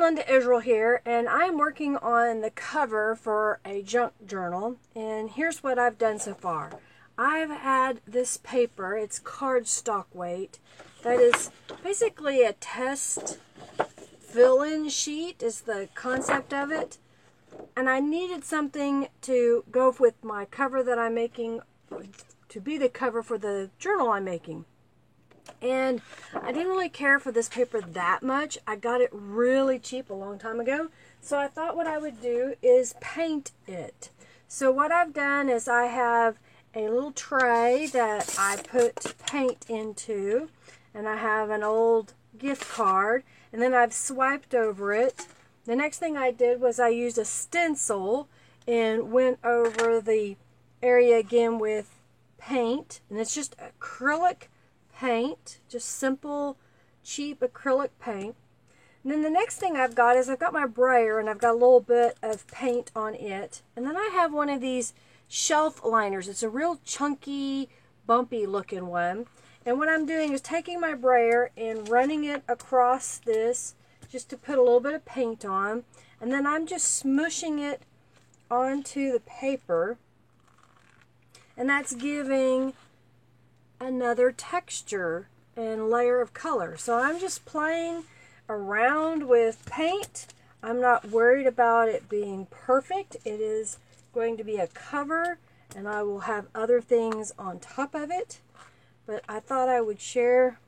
Linda Israel here, and I'm working on the cover for a junk journal, and here's what I've done so far. I've had this paper, it's cardstock weight, that is basically a test fill-in sheet is the concept of it, and I needed something to go with my cover that I'm making, to be the cover for the journal I'm making. And I didn't really care for this paper that much. I got it really cheap a long time ago. So I thought what I would do is paint it. So what I've done is I have a little tray that I put paint into. And I have an old gift card. And then I've swiped over it. The next thing I did was I used a stencil and went over the area again with paint. And it's just acrylic paint, just simple, cheap acrylic paint. And then the next thing I've got is I've got my brayer and I've got a little bit of paint on it. And then I have one of these shelf liners. It's a real chunky, bumpy looking one. And what I'm doing is taking my brayer and running it across this just to put a little bit of paint on. And then I'm just smushing it onto the paper. And that's giving another texture and layer of color. So I'm just playing around with paint. I'm not worried about it being perfect. It is going to be a cover and I will have other things on top of it. But I thought I would share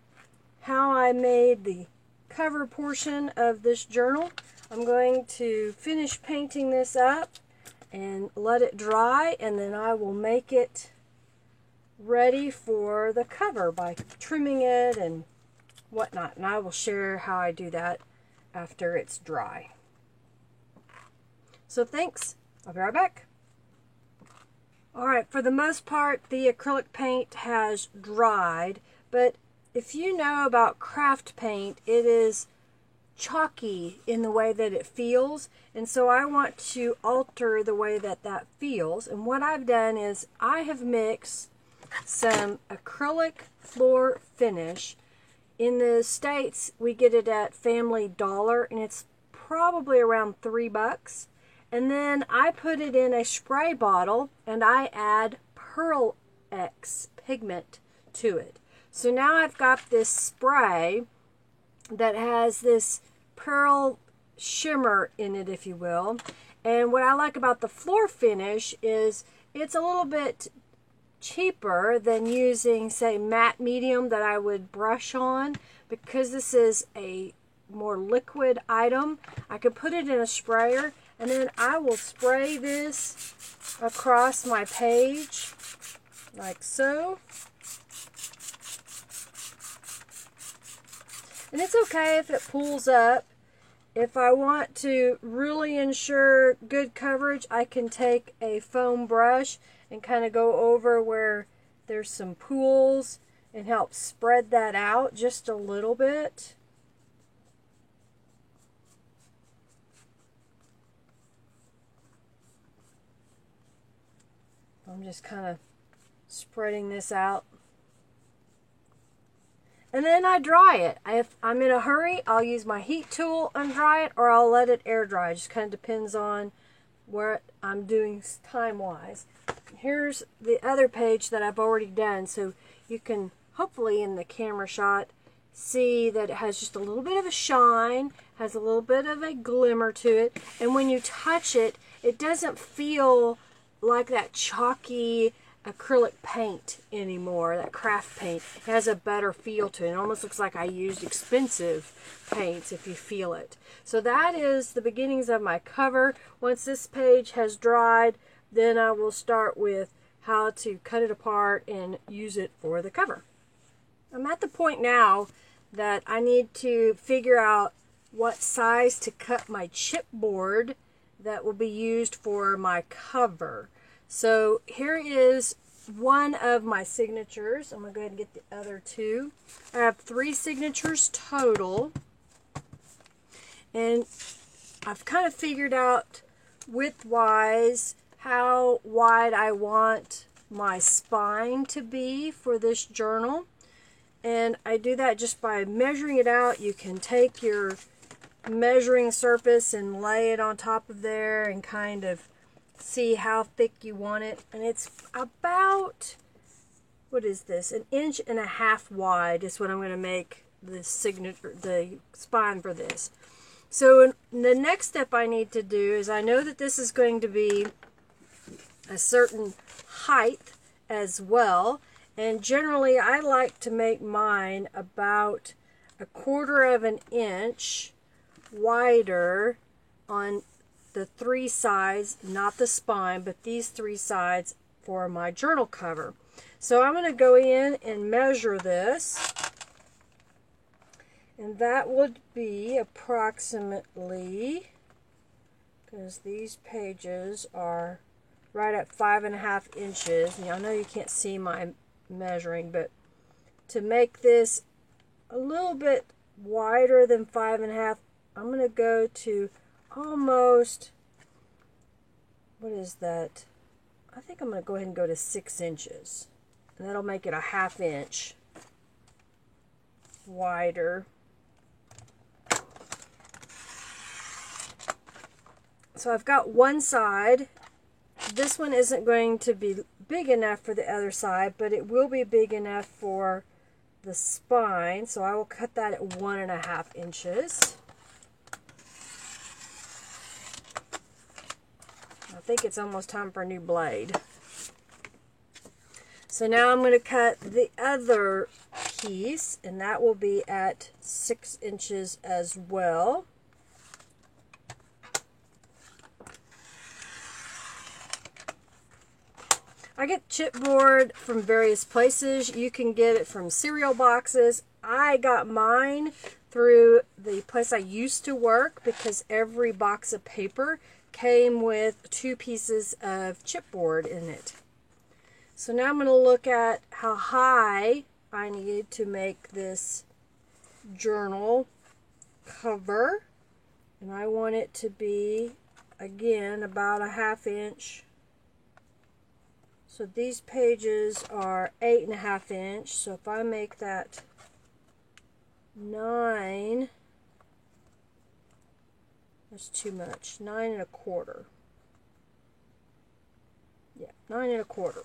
how I made the cover portion of this journal. I'm going to finish painting this up and let it dry, and then I will make it ready for the cover by trimming it and whatnot, and I will share how I do that after it's dry. So thanks, I'll be right back. Alright, for the most part the acrylic paint has dried, but if you know about craft paint, it is chalky in the way that it feels, and so I want to alter the way that that feels. And what I've done is I have mixed some acrylic floor finish. In the States we get it at Family Dollar and it's probably around $3. And then I put it in a spray bottle and I add Pearl X pigment to it. So now I've got this spray that has this pearl shimmer in it, if you will. And what I like about the floor finish is it's a little bit cheaper than using, say, matte medium that I would brush on. Because this is a more liquid item, I could put it in a sprayer and then I will spray this across my page like so. And it's okay if it pulls up. If I want to really ensure good coverage, I can take a foam brush and kind of go over where there's some pools and help spread that out just a little bit. I'm just kind of spreading this out. And then I dry it. If I'm in a hurry, I'll use my heat tool and dry it, or I'll let it air dry. It just kind of depends on what I'm doing time-wise. Here's the other page that I've already done, so you can hopefully in the camera shot see that it has just a little bit of a shine, has a little bit of a glimmer to it, and when you touch it, it doesn't feel like that chalky acrylic paint anymore, that craft paint. It has a better feel to it. It almost looks like I used expensive paints if you feel it. So that is the beginnings of my cover. Once this page has dried, then I will start with how to cut it apart and use it for the cover. I'm at the point now that I need to figure out what size to cut my chipboard that will be used for my cover. So here is one of my signatures. I'm going to go ahead and get the other two. I have 3 signatures total. And I've kind of figured out width-wise how wide I want my spine to be for this journal. And I do that just by measuring it out. You can take your measuring surface and lay it on top of there and kind of see how thick you want it. And it's about, what is this, 1.5 inches wide is what I'm going to make the signature, the spine for this. So the next step I need to do is, I know that this is going to be a certain height as well, and generally I like to make mine about 1/4 inch wider on the 3 sides, not the spine, but these 3 sides for my journal cover. So I'm going to go in and measure this, and that would be approximately, because these pages are right at 5.5 inches. I know you can't see my measuring, but to make this a little bit wider than 5.5, I'm going to go to almost, what is that? I think I'm going to go ahead and go to 6 inches. And that'll make it 1/2 inch wider. So I've got one side. This one isn't going to be big enough for the other side, but it will be big enough for the spine. So I will cut that at 1.5 inches. I think it's almost time for a new blade. So now I'm going to cut the other piece, and that will be at 6 inches as well. I get chipboard from various places. You can get it from cereal boxes. I got mine through the place I used to work, because every box of paper came with 2 pieces of chipboard in it. So now I'm going to look at how high I need to make this journal cover. And I want it to be, again, about 1/2 inch. So these pages are 8.5 inch. So if I make that 9, that's too much. 9.25. Yeah, 9.25.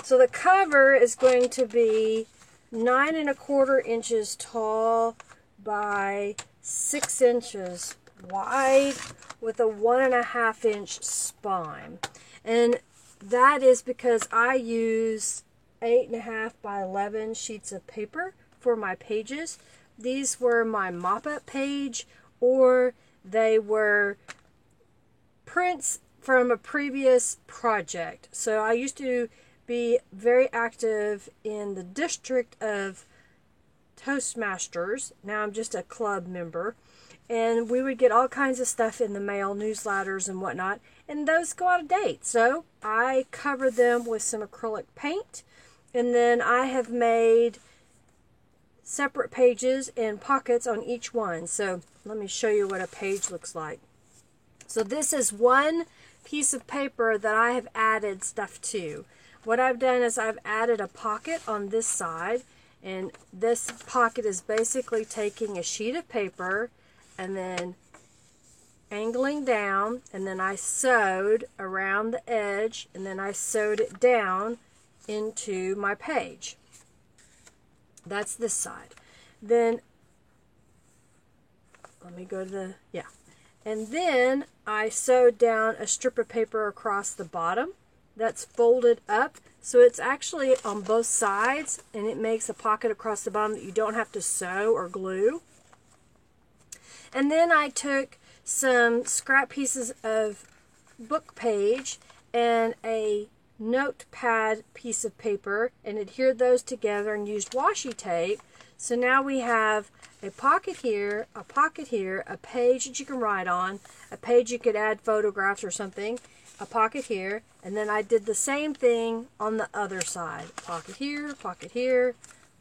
So the cover is going to be 9.25 inches tall by 6 inches wide with a 1.5 inch spine. And that is because I use 8.5 by 11 sheets of paper for my pages. These were my mop-up page, or they were prints from a previous project. So I used to be very active in the district of Toastmasters. Now I'm just a club member. And we would get all kinds of stuff in the mail, newsletters and whatnot, and those go out of date. So I cover them with some acrylic paint, and then I have made separate pages and pockets on each one. So let me show you what a page looks like. So this is one piece of paper that I have added stuff to. What I've done is I've added a pocket on this side, and this pocket is basically taking a sheet of paper and then angling down, and then I sewed around the edge, and then I sewed it down into my page. That's this side. Then let me go to the, yeah. And then I sewed down a strip of paper across the bottom that's folded up, so it's actually on both sides, and it makes a pocket across the bottom that you don't have to sew or glue. And then I took some scrap pieces of book page and a notepad piece of paper and adhered those together and used washi tape. So now we have a pocket here, a page that you can write on, a page you could add photographs or something, a pocket here, and then I did the same thing on the other side. Pocket here,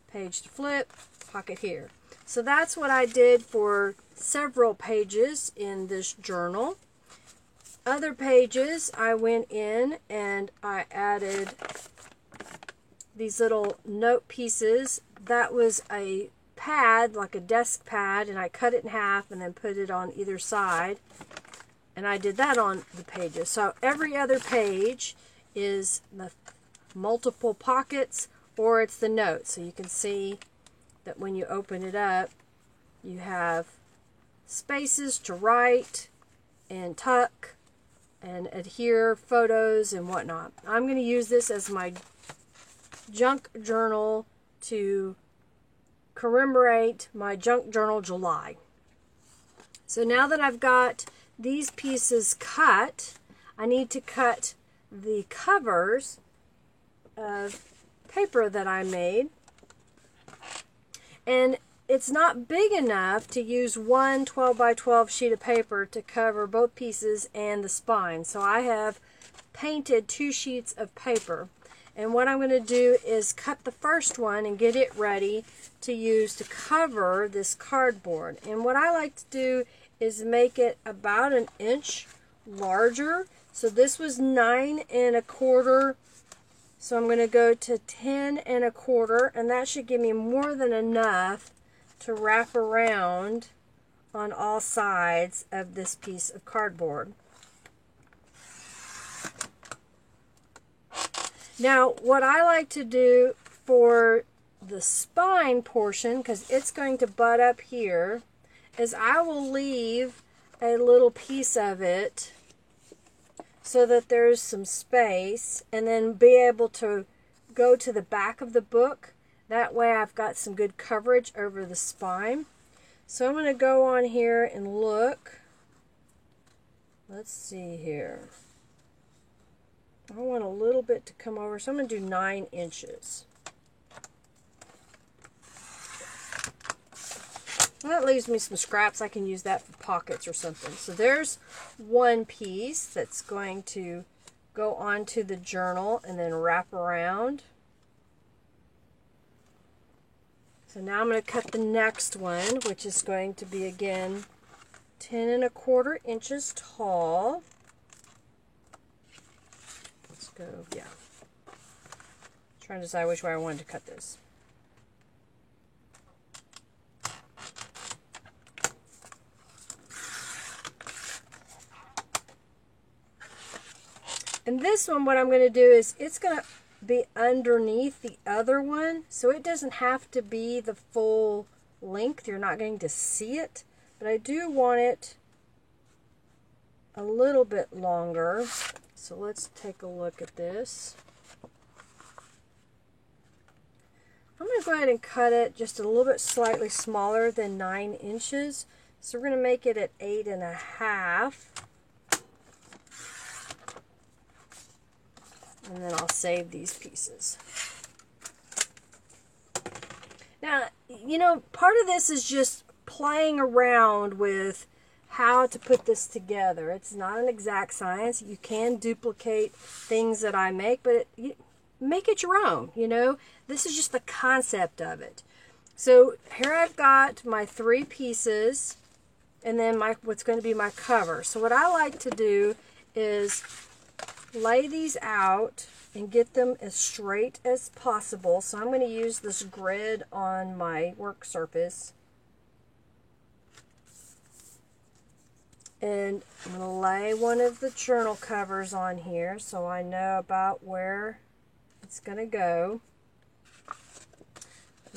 page to flip, pocket here. So that's what I did for several pages in this journal. Other pages, I went in and I added these little note pieces. That was a pad, like a desk pad, and I cut it in half and then put it on either side. And I did that on the pages. So every other page is the multiple pockets, or it's the notes. So you can see that when you open it up, you have spaces to write and tuck and adhere photos and whatnot. I'm going to use this as my junk journal to commemorate my junk journal July. So now that I've got these pieces cut, I need to cut the covers of paper that I made. And it's not big enough to use one 12 by 12 sheet of paper to cover both pieces and the spine. So I have painted 2 sheets of paper. And what I'm going to do is cut the first one and get it ready to use to cover this cardboard. And what I like to do is make it about an inch larger. So this was 9 1/4. So I'm going to go to 10 1/4, and that should give me more than enough to wrap around on all sides of this piece of cardboard. Now, what I like to do for the spine portion, because it's going to butt up here, is I will leave a little piece of it so that there's some space, and then be able to go to the back of the book. That way I've got some good coverage over the spine. So I'm going to go on here and look. Let's see here. I want a little bit to come over, so I'm going to do 9 inches. Well, that leaves me some scraps. I can use that for pockets or something. So there's one piece that's going to go onto the journal and then wrap around. So now I'm going to cut the next one, which is going to be, again, 10 1/4 inches tall. Let's go, yeah. Trying to decide which way I wanted to cut this. And this one, what I'm going to do is, it's going to be underneath the other one, so it doesn't have to be the full length. You're not going to see it, but I do want it a little bit longer. So let's take a look at this. I'm going to go ahead and cut it just a little bit slightly smaller than 9 inches. So we're going to make it at 8 1/2. And then I'll save these pieces. Now, you know, part of this is just playing around with how to put this together. It's not an exact science. You can duplicate things that I make, but make it your own, you know. This is just the concept of it. So here I've got my 3 pieces, and then what's going to be my cover. So what I like to do is lay these out and get them as straight as possible. So I'm going to use this grid on my work surface. And I'm going to lay one of the journal covers on here so I know about where it's going to go.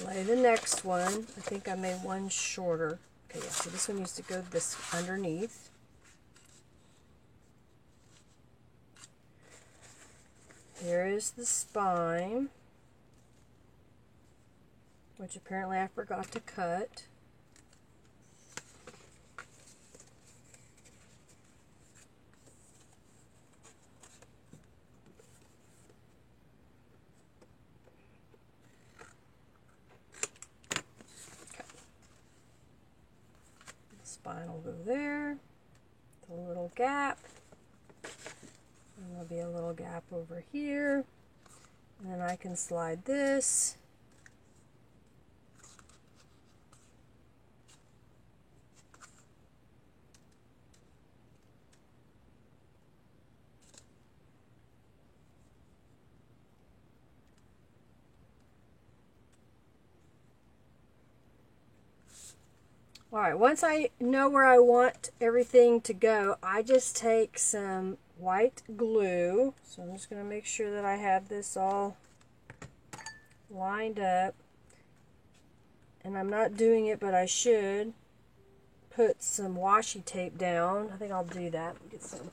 Lay the next one. I think I made one shorter. Okay, yeah, so this one needs to go this underneath. Here is the spine, which apparently I forgot to cut. Okay. The spine will go there, the little gap. And there'll be a little gap over here. And then I can slide this. Alright, once I know where I want everything to go, I just take some white glue. So I'm just going to make sure that I have this all lined up. And I'm not doing it, but I should put some washi tape down. I think I'll do that. Get some.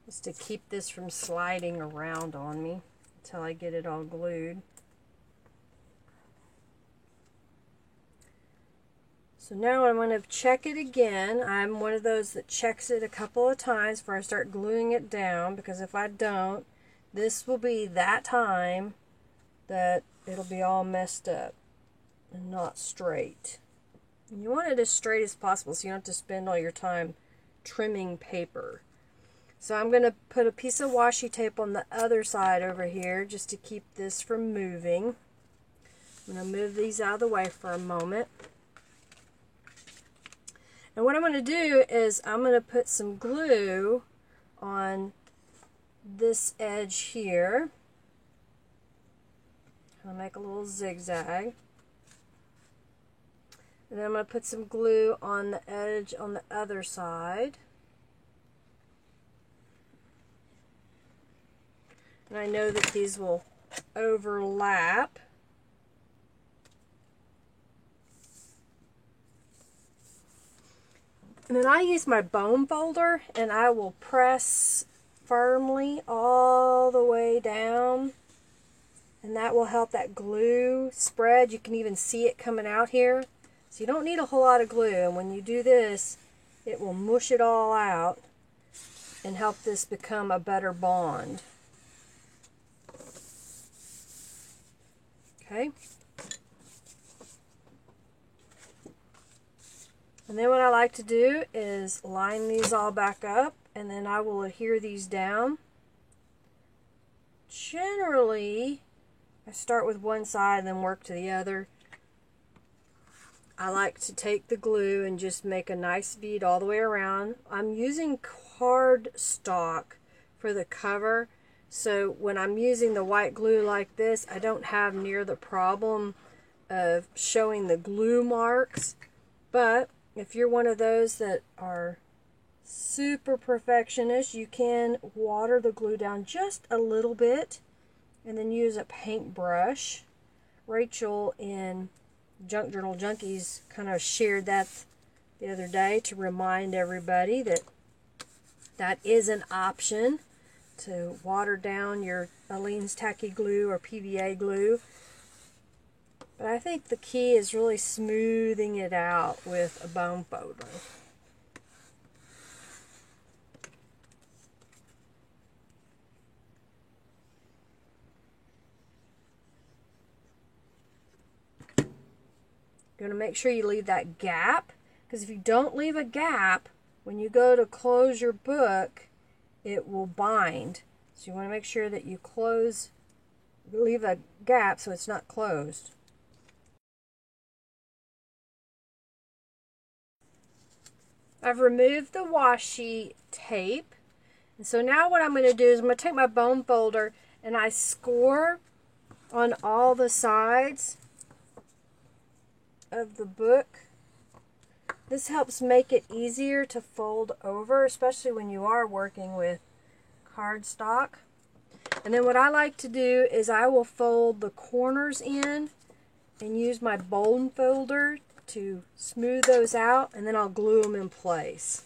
Just to keep this from sliding around on me until I get it all glued. So now I'm going to check it again. I'm one of those that checks it a couple of times before I start gluing it down, because if I don't, this will be that time that it'll be all messed up and not straight. And you want it as straight as possible so you don't have to spend all your time trimming paper. So I'm going to put a piece of washi tape on the other side over here just to keep this from moving. I'm going to move these out of the way for a moment. And what I'm going to do is I'm going to put some glue on this edge here. I'll make a little zigzag. And then I'm going to put some glue on the edge on the other side. And I know that these will overlap. And then I use my bone folder and I will press firmly all the way down. And that will help that glue spread. You can even see it coming out here. So you don't need a whole lot of glue. And when you do this, it will mush it all out and help this become a better bond. Okay. And then what I like to do is line these all back up, and then I will adhere these down. Generally, I start with one side and then work to the other. I like to take the glue and just make a nice bead all the way around. I'm using cardstock for the cover, so when I'm using the white glue like this, I don't have near the problem of showing the glue marks. But if you're one of those that are super perfectionist, you can water the glue down just a little bit and then use a paintbrush. Rachel in Junk Journal Junkies kind of shared that the other day to remind everybody that that is an option, to water down your Aleene's Tacky Glue or PVA glue. But I think the key is really smoothing it out with a bone folder. You're going to make sure you leave that gap, because if you don't leave a gap, when you go to close your book, it will bind. So you want to make sure that you leave a gap so it's not closed. I've removed the washi tape. And so now what I'm going to do is I'm going to take my bone folder and I score on all the sides of the book. This helps make it easier to fold over, especially when you are working with cardstock. And then what I like to do is I will fold the corners in and use my bone folder to smooth those out, and then I'll glue them in place.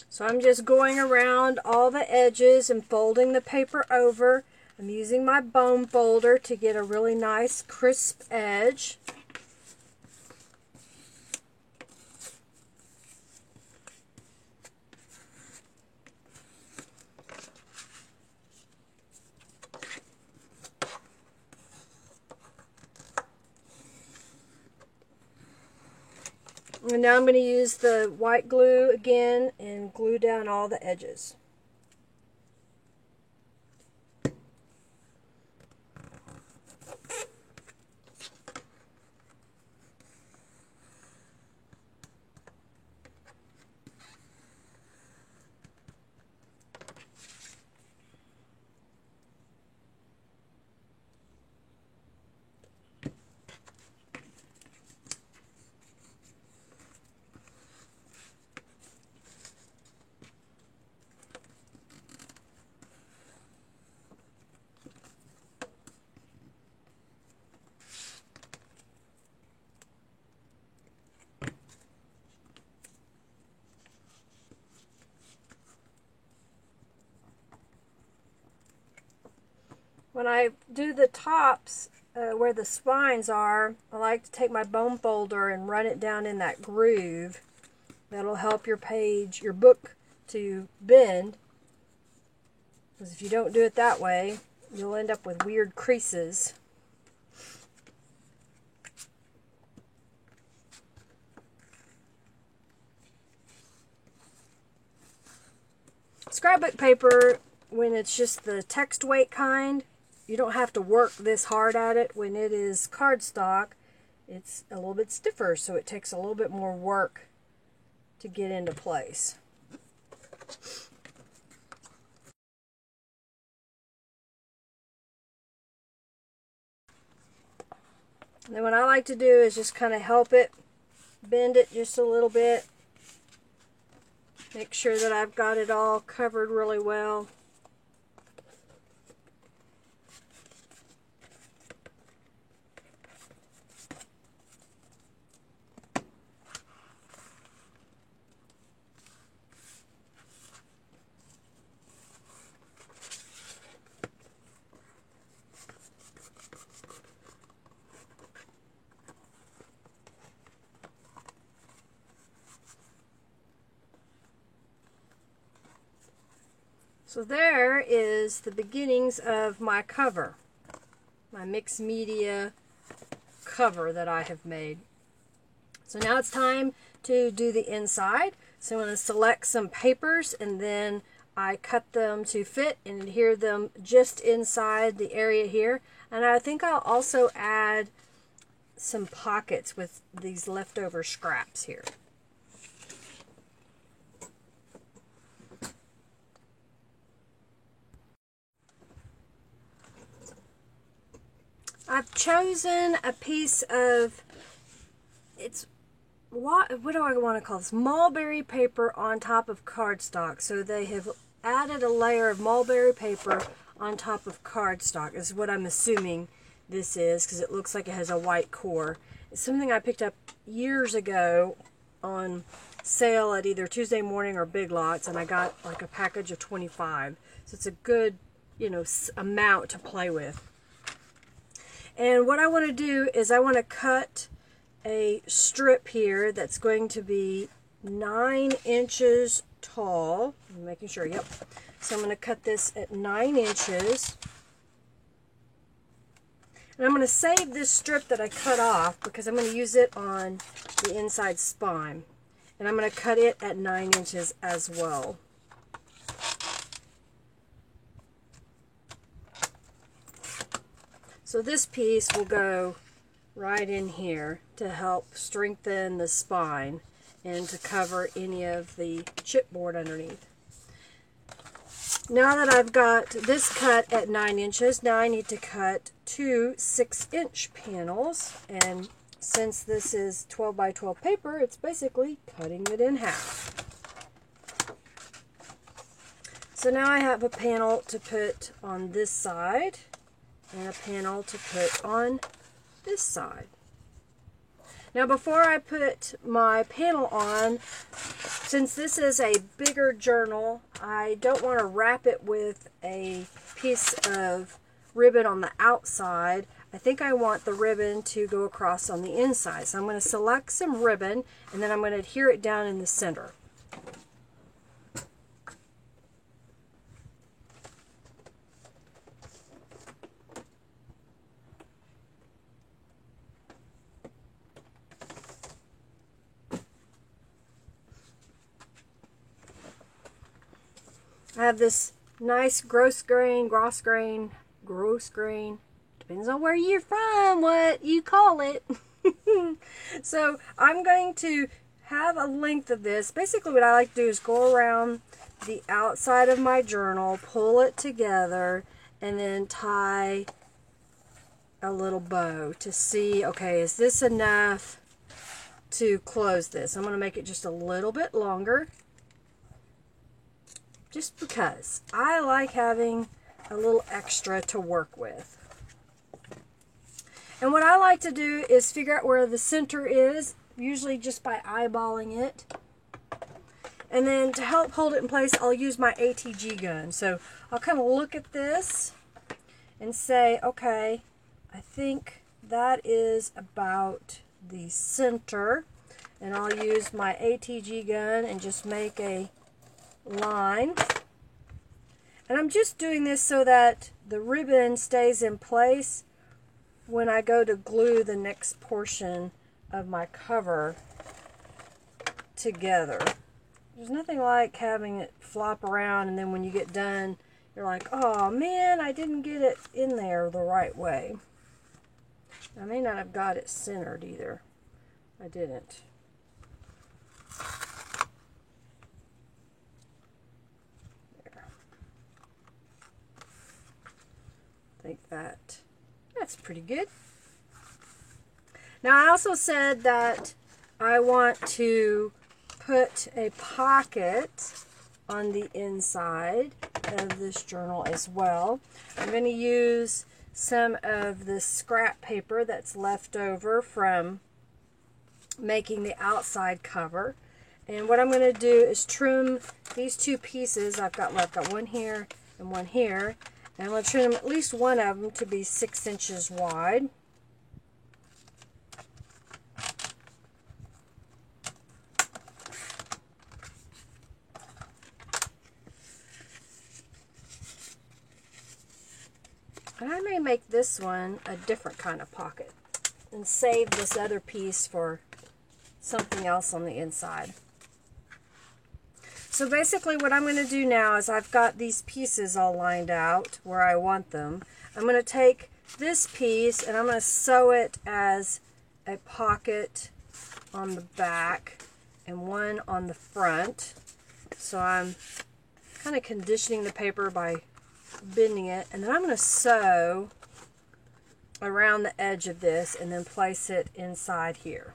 So I'm just going around all the edges and folding the paper over. I'm using my bone folder to get a really nice crisp edge. And now I'm going to use the white glue again and glue down all the edges. when I do the tops where the spines are, I like to take my bone folder and run it down in that groove. That'll help your page, your book, to bend. Because if you don't do it that way, you'll end up with weird creases. Scrapbook paper, when it's just the text weight kind, you don't have to work this hard at it. When it is cardstock, it's a little bit stiffer, so it takes a little bit more work to get into place. And then what I like to do is just kind of help it, bend it just a little bit. Make sure that I've got it all covered really well. So there is the beginnings of my cover, my mixed media cover that I have made. So now it's time to do the inside. So I'm going to select some papers, and then I cut them to fit and adhere them just inside the area here. And I think I'll also add some pockets with these leftover scraps here. I've chosen a piece of, what do I want to call this? Mulberry paper on top of cardstock. So they have added a layer of mulberry paper on top of cardstock. This is what I'm assuming this is, because it looks like it has a white core. It's something I picked up years ago on sale at either Tuesday Morning or Big Lots, and I got like a package of 25. So it's a good, amount to play with. And what I want to do is I want to cut a strip here that's going to be 9 inches tall. I'm making sure, yep. So I'm going to cut this at 9 inches. And I'm going to save this strip that I cut off because I'm going to use it on the inside spine. And I'm going to cut it at 9 inches as well. So this piece will go right in here to help strengthen the spine and to cover any of the chipboard underneath. Now that I've got this cut at 9 inches, now I need to cut 2 6-inch panels. And since this is 12 by 12 paper, it's basically cutting it in half. So now I have a panel to put on this side and a panel to put on this side. Now before I put my panel on, since this is a bigger journal, I don't want to wrap it with a piece of ribbon on the outside. I think I want the ribbon to go across on the inside. So I'm going to select some ribbon, and then I'm going to adhere it down in the center. I have this nice gross grain, depends on where you're from, what you call it. So I'm going to have a length of this. Basically what I like to do is go around the outside of my journal, pull it together, and then tie a little bow to see, okay, is this enough to close this? I'm going to make it just a little bit longer. Just because I like having a little extra to work with. And what I like to do is figure out where the center is, usually just by eyeballing it. And then to help hold it in place, I'll use my ATG gun. So I'll kind of look at this, and say, okay, I think that is about the center. And I'll use my ATG gun and just make a line. And I'm just doing this so that the ribbon stays in place when I go to glue the next portion of my cover together. There's nothing like having it flop around and then when you get done, you're like, oh man, I didn't get it in there the right way. I may not have got it centered either. I didn't. There. I think that's pretty good. Now I also said that I want to put a pocket on the inside of this journal as well. I'm going to use some of the scrap paper that's left over from making the outside cover. And what I'm going to do is trim these two pieces I've got left. I've got one here and one here. And I'm going to trim at least one of them to be 6 inches wide. And I may make this one a different kind of pocket and save this other piece for something else on the inside. So basically what I'm going to do now is I've got these pieces all lined out where I want them. I'm going to take this piece and I'm going to sew it as a pocket on the back and one on the front. So I'm kind of conditioning the paper by bending it, and then I'm going to sew around the edge of this and then place it inside here.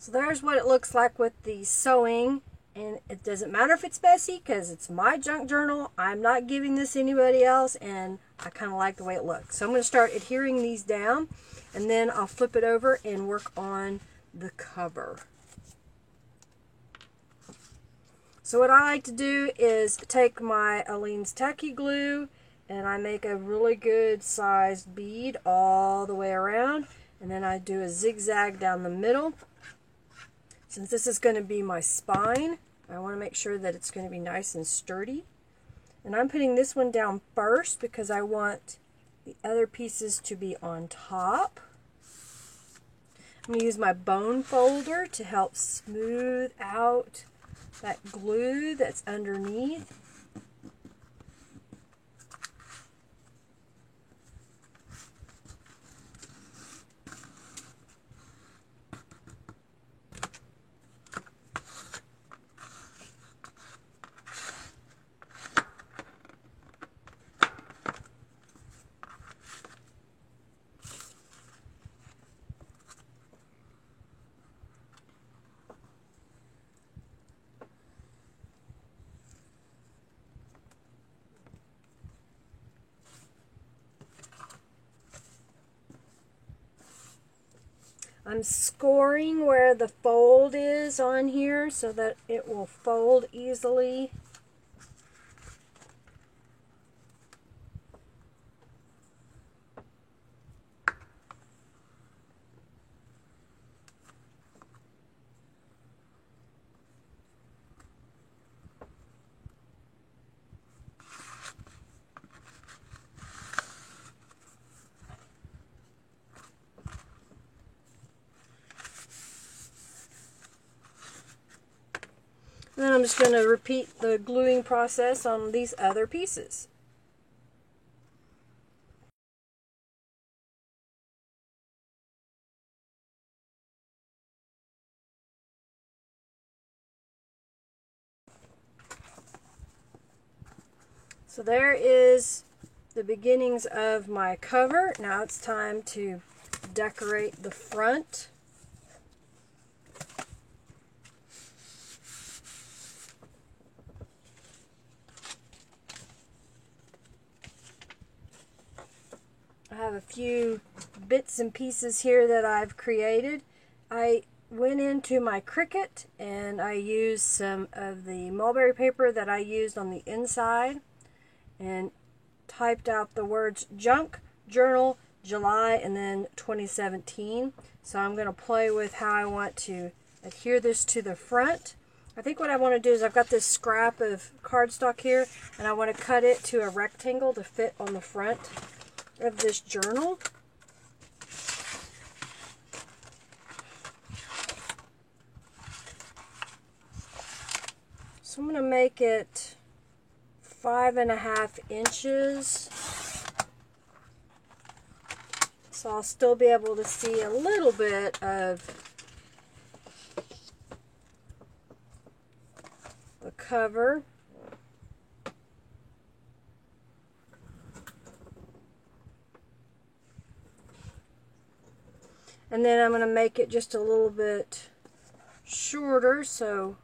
So there's what it looks like with the sewing. And it doesn't matter if it's messy because it's my junk journal. I'm not giving this to anybody else, and I kind of like the way it looks. So I'm going to start adhering these down, and then I'll flip it over and work on the cover. So what I like to do is take my Aleene's Tacky Glue, and I make a really good sized bead all the way around, and then I do a zigzag down the middle. Since this is going to be my spine, I want to make sure that it's going to be nice and sturdy. And I'm putting this one down first because I want the other pieces to be on top. I'm going to use my bone folder to help smooth out that glue that's underneath. I'm scoring where the fold is on here so that it will fold easily. And then I'm just going to repeat the gluing process on these other pieces. So there is the beginnings of my cover. Now it's time to decorate the front. I have a few bits and pieces here that I've created. I went into my Cricut and I used some of the mulberry paper that I used on the inside and typed out the words Junk Journal July and then 2017. So I'm going to play with how I want to adhere this to the front. I think what I want to do is I've got this scrap of cardstock here and I want to cut it to a rectangle to fit on the front of this journal. So I'm going to make it 5.5 inches. So I'll still be able to see a little bit of the cover. And then I'm going to make it just a little bit shorter, so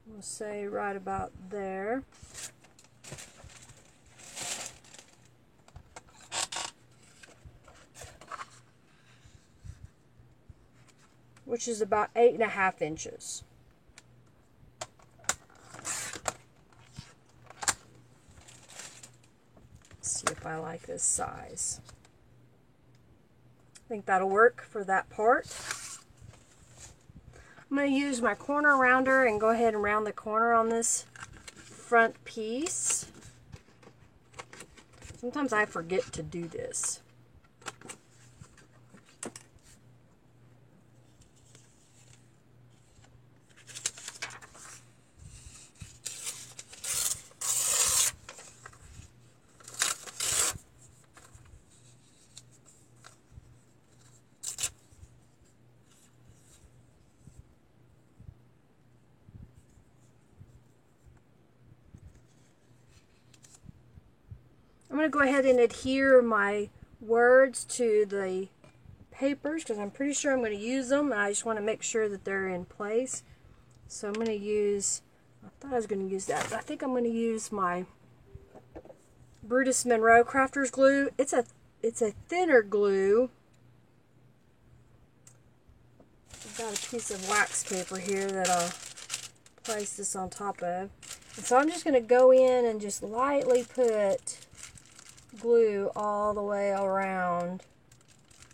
we'll say right about there. Which is about 8.5 inches. Let's see if I like this size. I think that'll work for that part. I'm going to use my corner rounder and go ahead and round the corner on this front piece. Sometimes I forget to do this. I'm going to go ahead and adhere my words to the papers because I'm pretty sure I'm going to use them, and I just want to make sure that they're in place. So I'm going to use, I thought I was going to use that, but I think I'm going to use my Brutus Monroe Crafters Glue. It's a thinner glue. I've got a piece of wax paper here that I'll place this on top of. And so I'm just going to go in and just lightly put glue all the way around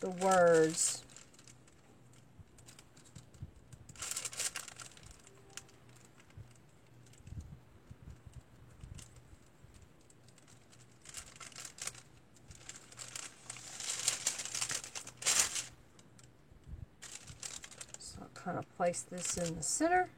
the words. So I'll kind of place this in the center.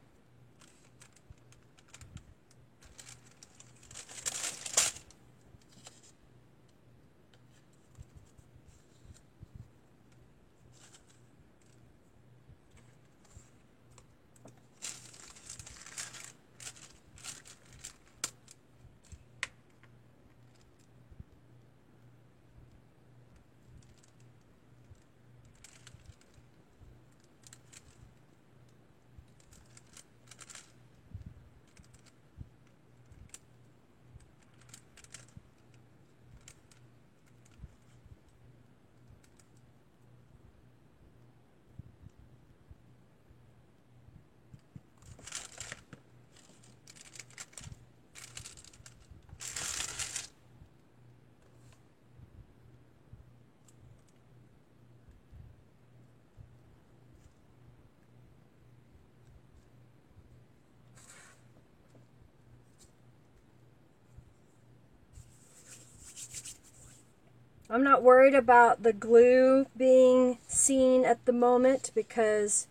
I'm not worried about the glue being seen at the moment because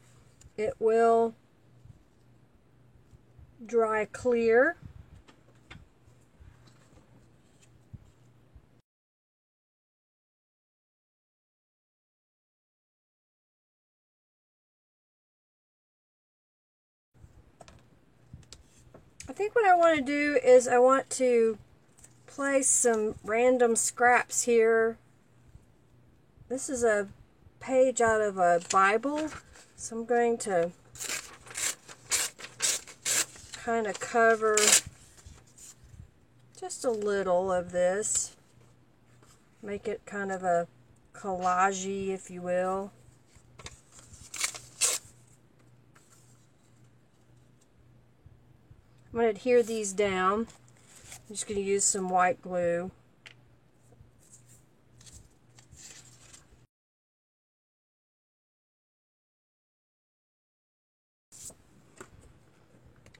it will dry clear. I think what I want to do is I want to place some random scraps here. This is a page out of a Bible, so I'm going to kind of cover just a little of this, make it kind of a collage-y, if you will. I'm going to adhere these down. I'm just going to use some white glue.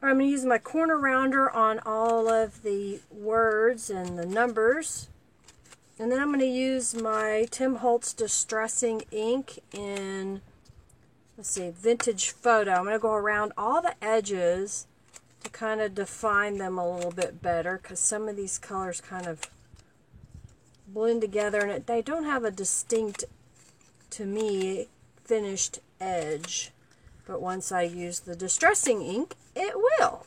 I'm going to use my corner rounder on all of the words and the numbers. And then I'm going to use my Tim Holtz Distressing Ink in, let's see, Vintage Photo. I'm going to go around all the edges to kind of define them a little bit better because some of these colors kind of blend together and they don't have a distinct, to me, finished edge. But once I use the distressing ink, it will.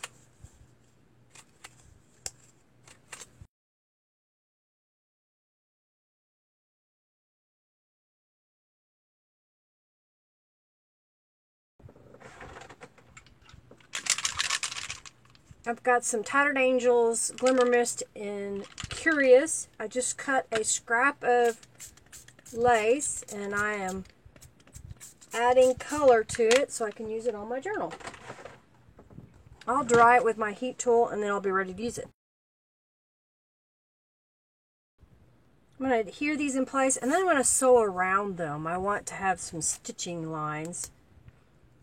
I've got some Tattered Angels Glimmer Mist in Curious. I just cut a scrap of lace and I am adding color to it so I can use it on my journal. I'll dry it with my heat tool and then I'll be ready to use it. I'm going to adhere these in place and then I'm going to sew around them. I want to have some stitching lines.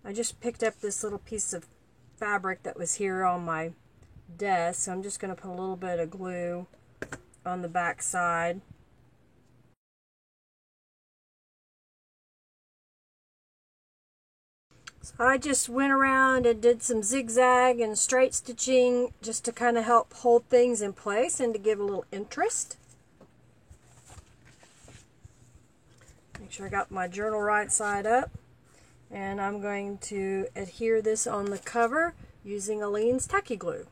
I just picked up this little piece of fabric that was here on my desk, so I'm just going to put a little bit of glue on the back side. So I just went around and did some zigzag and straight stitching just to kind of help hold things in place and to give a little interest. Make sure I got my journal right side up. And I'm going to adhere this on the cover using Aleene's Tacky Glue.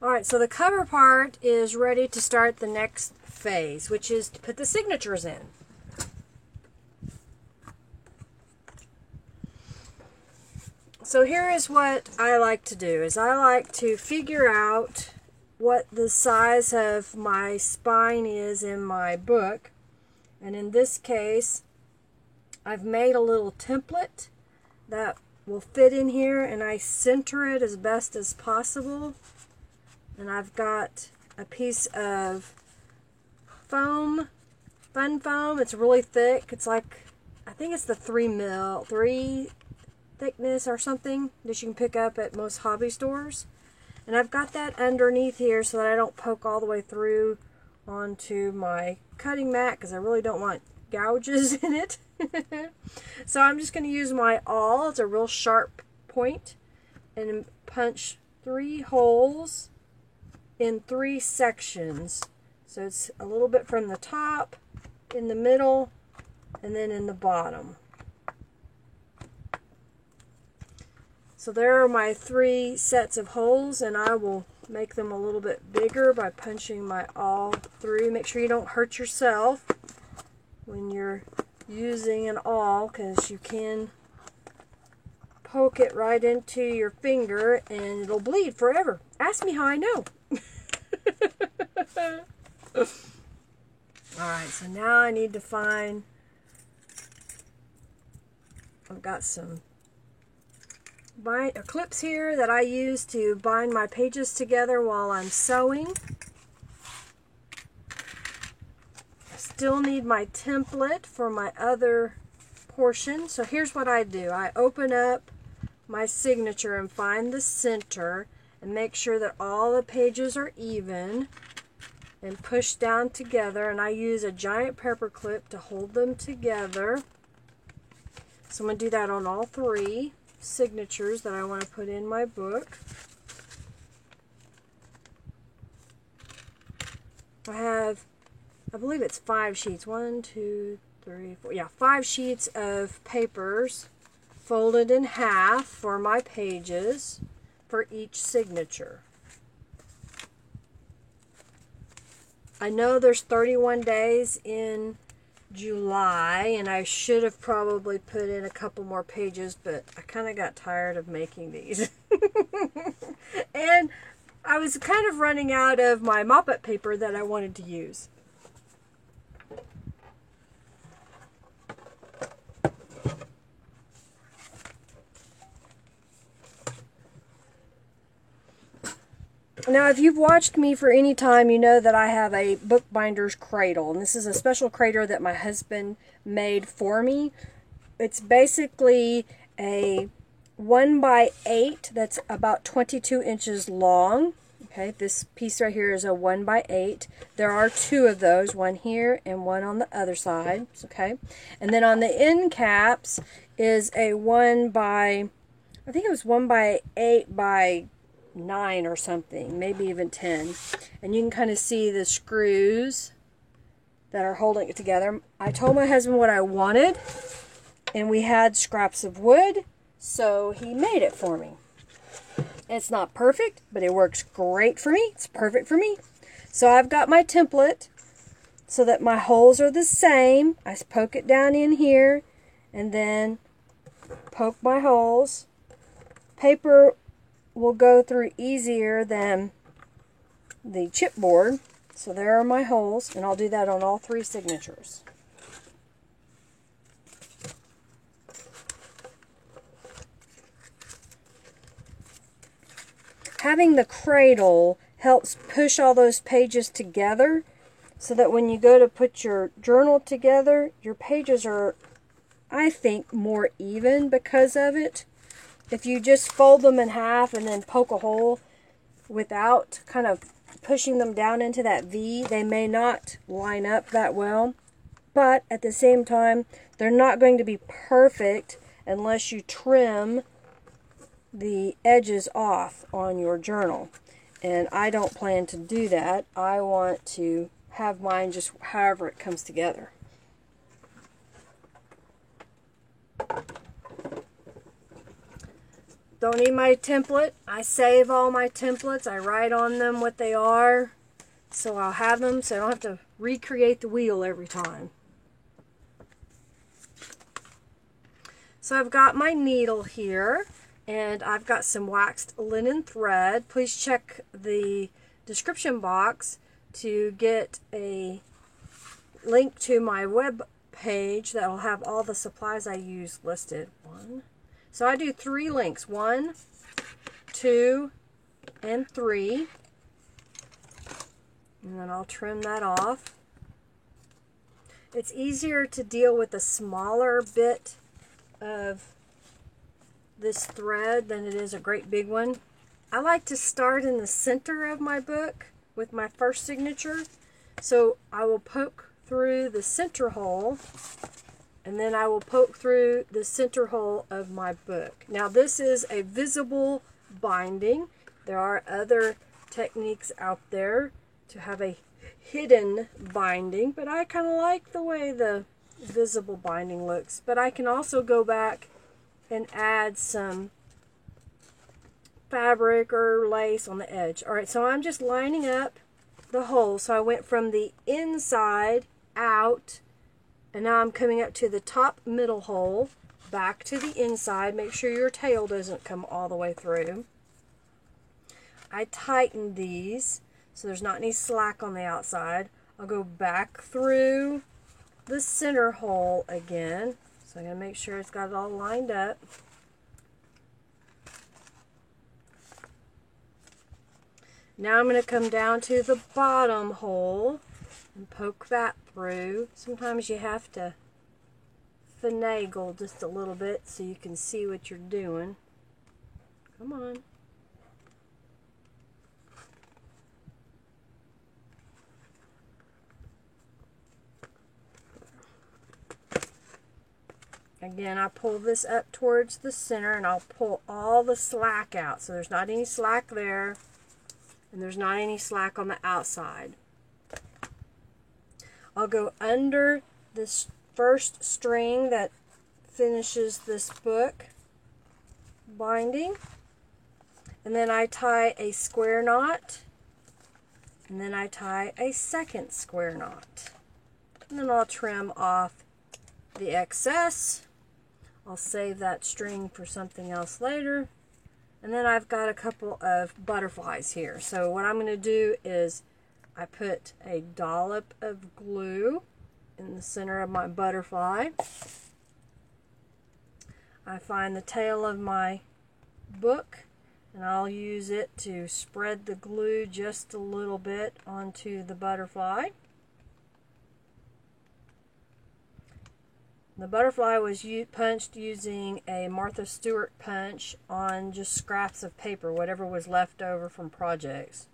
Alright, Alright, so the cover part is ready to start the next phase, which is to put the signatures in. So here is what I like to do, is I like to figure out what the size of my spine is in my book. And in this case, I've made a little template that will fit in here, and I center it as best as possible. And I've got a piece of foam, fun foam. It's really thick. It's like, I think it's the 3 thickness or something that you can pick up at most hobby stores. And I've got that underneath here so that I don't poke all the way through onto my cutting mat, because I really don't want gouges in it. So I'm just going to use my awl. It's a real sharp point, and punch 3 holes in 3 sections. So it's a little bit from the top, in the middle, and then in the bottom. So there are my 3 sets of holes, and I will make them a little bit bigger by punching my awl through. Make sure you don't hurt yourself when you're using an awl, because you can poke it right into your finger and it'll bleed forever. Ask me how I know. Alright, so now I need to find, I've got some clips here that I use to bind my pages together while I'm sewing. I still need my template for my other portion. So here's what I do. I open up my signature and find the center and make sure that all the pages are even and push down together, and I use a giant paper clip to hold them together. So I'm going to do that on all 3 signatures that I want to put in my book. I believe it's 5 sheets. 1, 2, 3, 4. Yeah, 5 sheets of papers folded in half for my pages for each signature. I know there's 31 days in July, and I should have probably put in a couple more pages, but I kind of got tired of making these. And I was kind of running out of my mop-up paper that I wanted to use. Now, if you've watched me for any time, you know that I have a bookbinder's cradle. And this is a special cradle that my husband made for me. It's basically a 1x8 that's about 22 inches long. Okay, this piece right here is a 1x8. There are 2 of those, one here and one on the other side. Okay, and then on the end caps is a 1x, I think it was 1x8 by 9 or something, maybe even 10. And you can kind of see the screws that are holding it together. I told my husband what I wanted, and we had scraps of wood, so he made it for me. It's not perfect, but it works great for me. It's perfect for me. So I've got my template so that my holes are the same. I poke it down in here and then poke my holes. Paper will go through easier than the chipboard. So there are my holes, and I'll do that on all 3 signatures. Having the cradle helps push all those pages together so that when you go to put your journal together, your pages are, I think, more even because of it. If you just fold them in half and then poke a hole without kind of pushing them down into that V, they may not line up that well. But at the same time, they're not going to be perfect unless you trim the edges off on your journal. And I don't plan to do that. I want to have mine just however it comes together. don't need my template. I save all my templates. I write on them what they are. So I'll have them so I don't have to recreate the wheel every time. So I've got my needle here, and I've got some waxed linen thread. Please check the description box to get a link to my web page that will have all the supplies I use listed. So I do 3 links, 1, 2, and 3. And then I'll trim that off. It's easier to deal with a smaller bit of this thread than it is a great big one. I like to start in the center of my book with my first signature. So I will poke through the center hole, and then I will poke through the center hole of my book. Now this is a visible binding. There are other techniques out there to have a hidden binding, but I kind of like the way the visible binding looks. But I can also go back and add some fabric or lace on the edge. Alright, so I'm just lining up the hole. So I went from the inside out, and now I'm coming up to the top middle hole, back to the inside. Make sure your tail doesn't come all the way through. I tighten these so there's not any slack on the outside. I'll go back through the center hole again. So I'm going to make sure it's got it all lined up. Now I'm going to come down to the bottom hole and poke that through. Sometimes you have to finagle just a little bit so you can see what you're doing. Come on. Again, I pull this up towards the center, and I'll pull all the slack out. So there's not any slack there, and there's not any slack on the outside. I'll go under this first string that finishes this book binding, and then I tie a square knot, and then I tie a second square knot. And then I'll trim off the excess. I'll save that string for something else later. And then I've got a couple of butterflies here. So what I'm going to do is I put a dollop of glue in the center of my butterfly. I find the tail of my book, and I'll use it to spread the glue just a little bit onto the butterfly. The butterfly was punched using a Martha Stewart punch on just scraps of paper, whatever was left over from projects.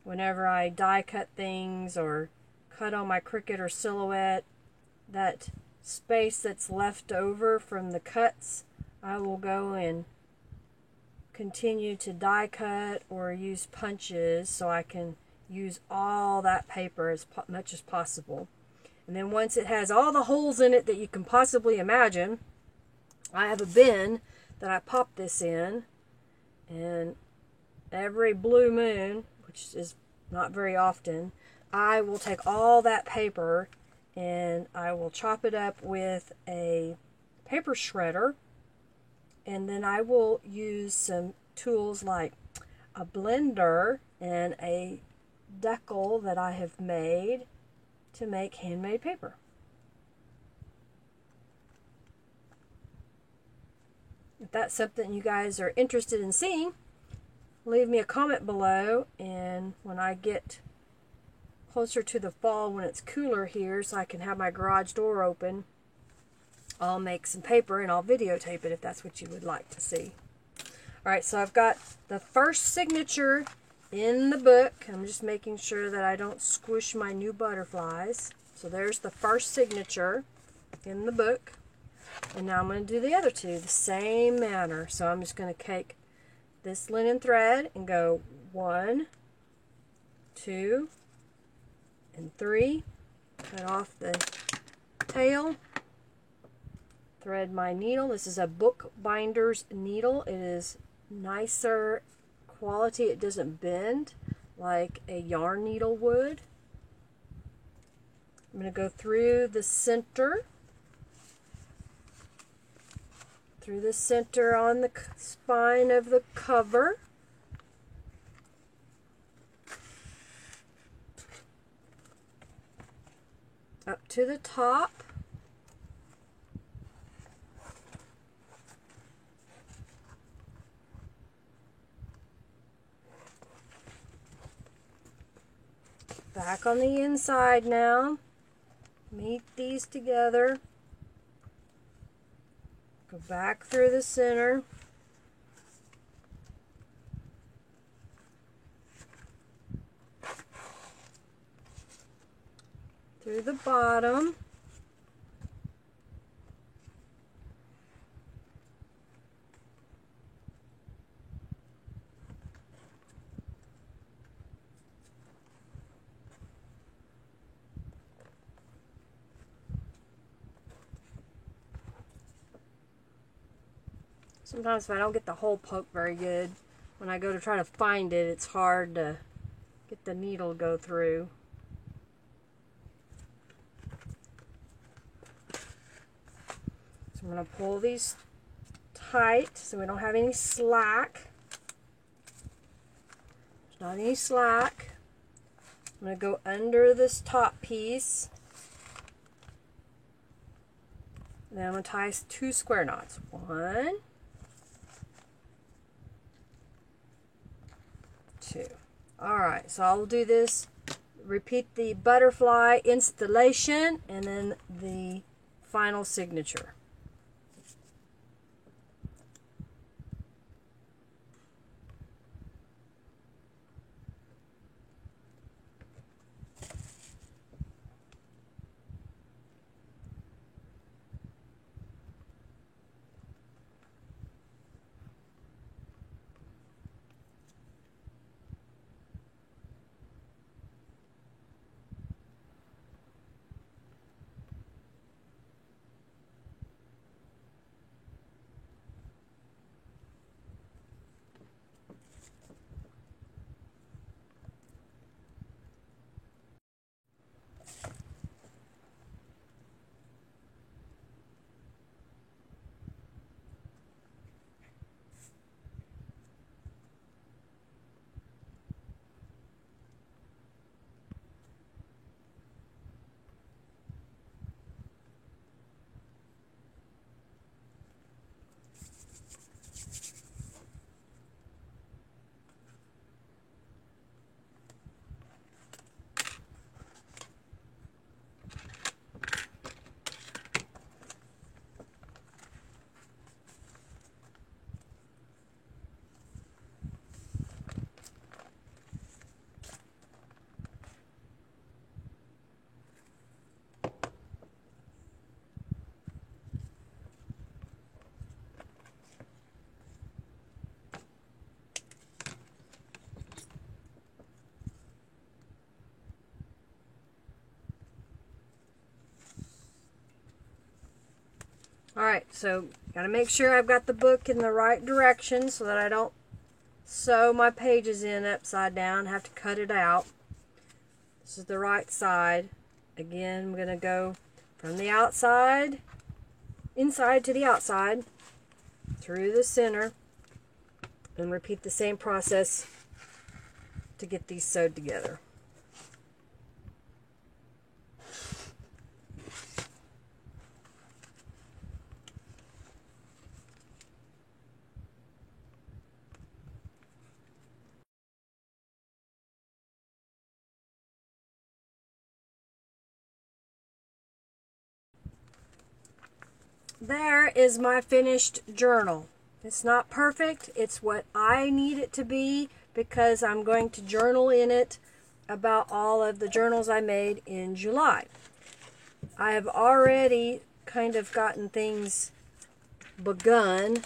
Whenever I die cut things or cut on my Cricut or Silhouette, that space that's left over from the cuts, I will go and continue to die cut or use punches so I can use all that paper as much as possible. And then once it has all the holes in it that you can possibly imagine, I have a bin that I pop this in, and every blue moon, which is not very often, I will take all that paper and I will chop it up with a paper shredder, and then I will use some tools like a blender and a decal that I have made to make handmade paper. If that's something you guys are interested in seeing, leave me a comment below, and when I get closer to the fall, when it's cooler here so I can have my garage door open, I'll make some paper and I'll videotape it if that's what you would like to see. Alright, so I've got the first signature in the book. I'm just making sure that I don't squish my new butterflies. So there's the first signature in the book. And now I'm going to do the other two the same manner. So I'm just going to take this linen thread and go 1, 2, and 3. Cut off the tail. thread my needle. This is a bookbinder's needle. It is nicer quality. It doesn't bend like a yarn needle would. I'm going to go through the center. Through the center on the spine of the cover. Up to the top. Back on the inside now. Meet these together. Go back through the center. Through the bottom. Sometimes if I don't get the hole poked very good, when I go to try to find it, it's hard to get the needle to go through. So I'm going to pull these tight so we don't have any slack. There's not any slack. I'm going to go under this top piece. Then I'm going to tie 2 square knots. 1, 2. Alright, so I'll do this, repeat the butterfly installation, and then the final signature. Alright, so got to make sure I've got the book in the right direction so that I don't sew my pages in upside down, have to cut it out. This is the right side. Again, I'm going to go from the outside, inside to the outside, through the center, and repeat the same process to get these sewed together. There is my finished journal. It's not perfect. It's what I need it to be because I'm going to journal in it about all of the journals I made in July. I have already kind of gotten things begun.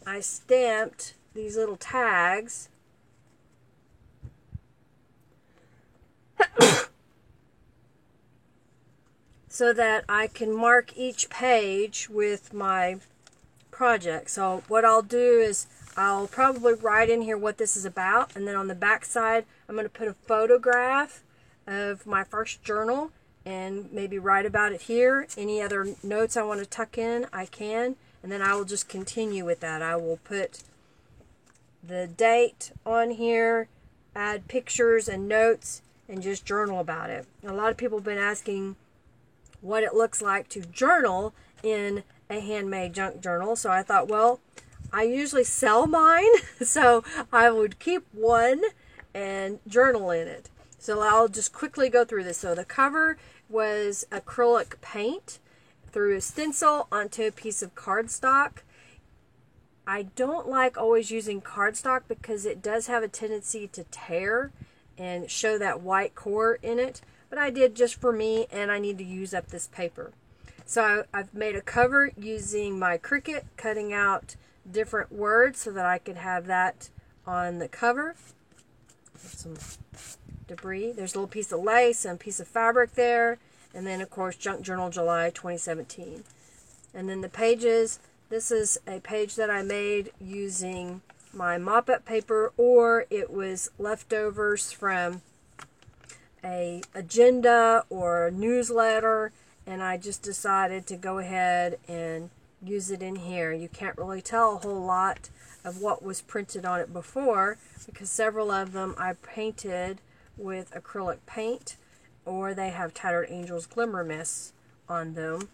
I stamped these little tags. so that I can mark each page with my project. So what I'll do is I'll probably write in here what this is about, and then on the back side I'm going to put a photograph of my first journal and maybe write about it here. Any other notes I want to tuck in, I can, and then I will just continue with that. I will put the date on here, add pictures and notes, and just journal about it. A lot of people have been asking what it looks like to journal in a handmade junk journal, so I thought, well, I usually sell mine, so I would keep one and journal in it. So I'll just quickly go through this. So the cover was acrylic paint through a stencil onto a piece of cardstock. I don't like always using cardstock because it does have a tendency to tear and show that white core in it, but I did just for me, and I need to use up this paper. So I've made a cover using my Cricut, cutting out different words so that I could have that on the cover. Some debris. There's a little piece of lace and a piece of fabric there, and then of course Junk Journal July 2017. And then the pages, this is a page that I made using my mop-up paper, or it was leftovers from a agenda or a newsletter, and I just decided to go ahead and use it in here. You can't really tell a whole lot of what was printed on it before because several of them I painted with acrylic paint, or they have Tattered Angels Glimmer Mist on them.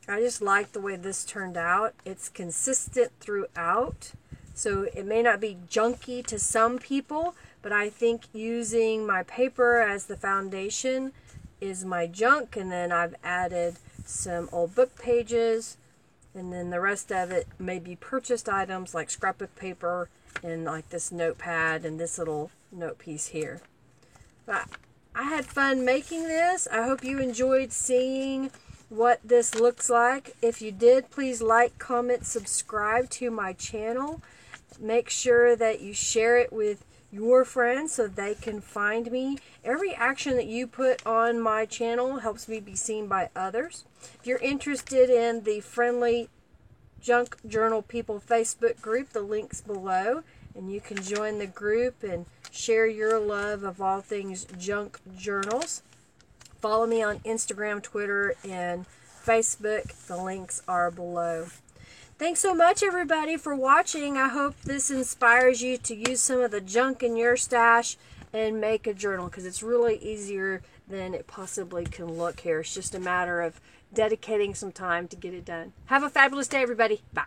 I just like the way this turned out. It's consistent throughout, so it may not be junky to some people, but I think using my paper as the foundation is my junk, and then I've added some old book pages, and then the rest of it may be purchased items like scrapbook paper and like this notepad and this little note piece here. But I had fun making this. I hope you enjoyed seeing what this looks like. If you did, please like, comment, subscribe to my channel. Make sure that you share it with your friends so they can find me. Every action that you put on my channel helps me be seen by others. If you're interested in the Friendly Junk Journal People Facebook group, the link's below, and you can join the group and share your love of all things junk journals. Follow me on Instagram, Twitter, and Facebook. The links are below. Thanks so much, everybody, for watching. I hope this inspires you to use some of the junk in your stash and make a journal, because it's really easier than it possibly can look here. It's just a matter of dedicating some time to get it done. Have a fabulous day, everybody. Bye.